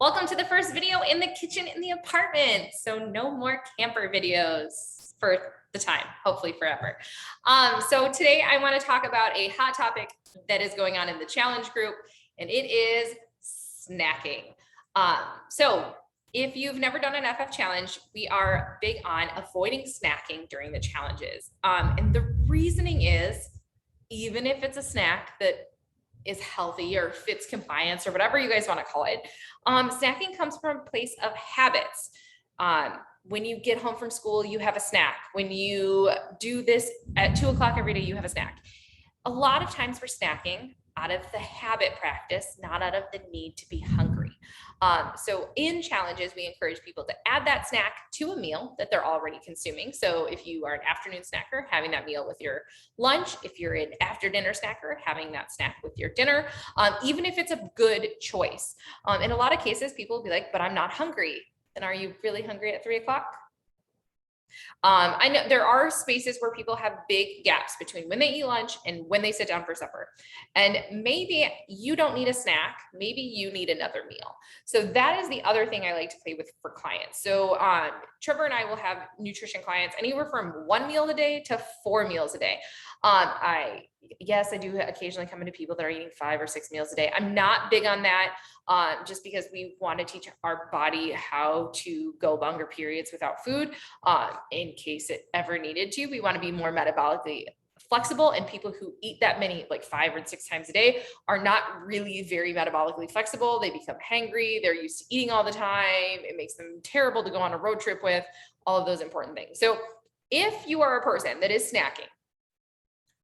Welcome to the first video in the kitchen in the apartment. So no more camper videos for the time, hopefully forever. So today I want to talk about a hot topic that is going on in the challenge group, and it is snacking. So if you've never done an FF challenge, we are big on avoiding snacking during the challenges. And the reasoning is, even if it's a snack that is healthy or fits compliance or whatever you guys want to call it, snacking comes from a place of habits. When you get home from school, you have a snack. When you do this at 2 o'clock every day, you have a snack. A lot of times we're snacking out of the habit practice, not out of the need to be hungry. So in challenges, we encourage people to add that snack to a meal that they're already consuming. So if you are an afternoon snacker, having that meal with your lunch. If you're an after dinner snacker, having that snack with your dinner, even if it's a good choice. In a lot of cases, people will be like, but I'm not hungry. Then are you really hungry at 3 o'clock? I know there are spaces where people have big gaps between when they eat lunch and when they sit down for supper. And maybe you don't need a snack. Maybe you need another meal. So that is the other thing I like to play with for clients. So Trevor and I will have nutrition clients anywhere from 1 meal a day to 4 meals a day. Yes, I do occasionally come into people that are eating 5 or 6 meals a day. I'm not big on that, just because we want to teach our body how to go longer periods without food, in case it ever needed to. We want to be more metabolically flexible, and people who eat that many, like 5 or 6 times a day, are not really very metabolically flexible. They become hangry. They're used to eating all the time. It makes them terrible to go on a road trip with, all of those important things. So if you are a person that is snacking,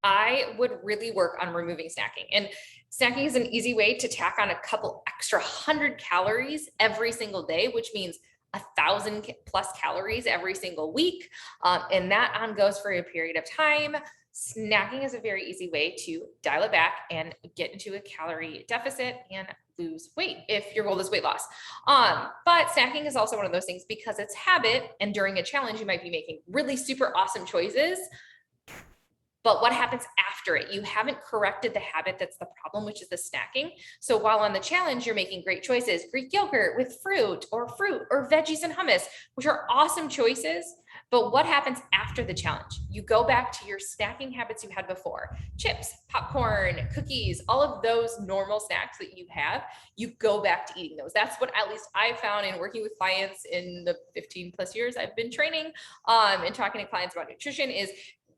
I would really work on removing snacking. And snacking is an easy way to tack on a couple extra 100 calories every single day, which means 1,000 plus calories every single week. And that on goes for a period of time. Snacking is a very easy way to dial it back and get into a calorie deficit and lose weight if your goal is weight loss. But snacking is also one of those things, because it's habit, and during a challenge, you might be making really super awesome choices. But what happens after it? You haven't corrected the habit that's the problem, which is the snacking. So while on the challenge, you're making great choices, Greek yogurt with fruit or veggies and hummus, which are awesome choices. But what happens after the challenge? You go back to your snacking habits you had before: chips, popcorn, cookies, all of those normal snacks that you have. You go back to eating those. That's what at least I found in working with clients in the 15 plus years I've been training, and talking to clients about nutrition, is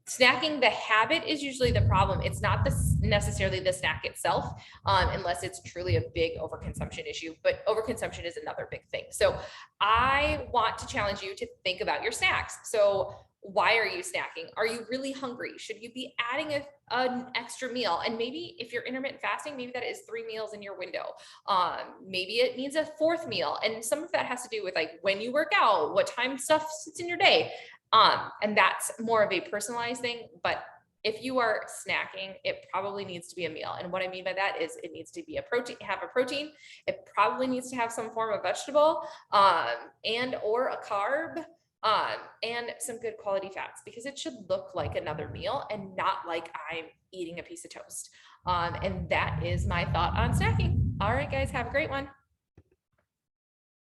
snacking, the habit is usually the problem. It's not necessarily the snack itself, unless it's truly a big overconsumption issue. But overconsumption is another big thing. So I want to challenge you to think about your snacks. So why are you snacking? Are you really hungry? Should you be adding an extra meal? And maybe if you're intermittent fasting, maybe that is 3 meals in your window. Maybe it needs a 4th meal. And some of that has to do with like when you work out, what time stuff sits in your day. And that's more of a personalized thing. But if you are snacking, it probably needs to be a meal. And what I mean by that is it needs to be have a protein. It probably needs to have some form of vegetable, and or a carb, and some good quality fats, because it should look like another meal and not like I'm eating a piece of toast. And that is my thought on snacking. All right, guys, have a great one.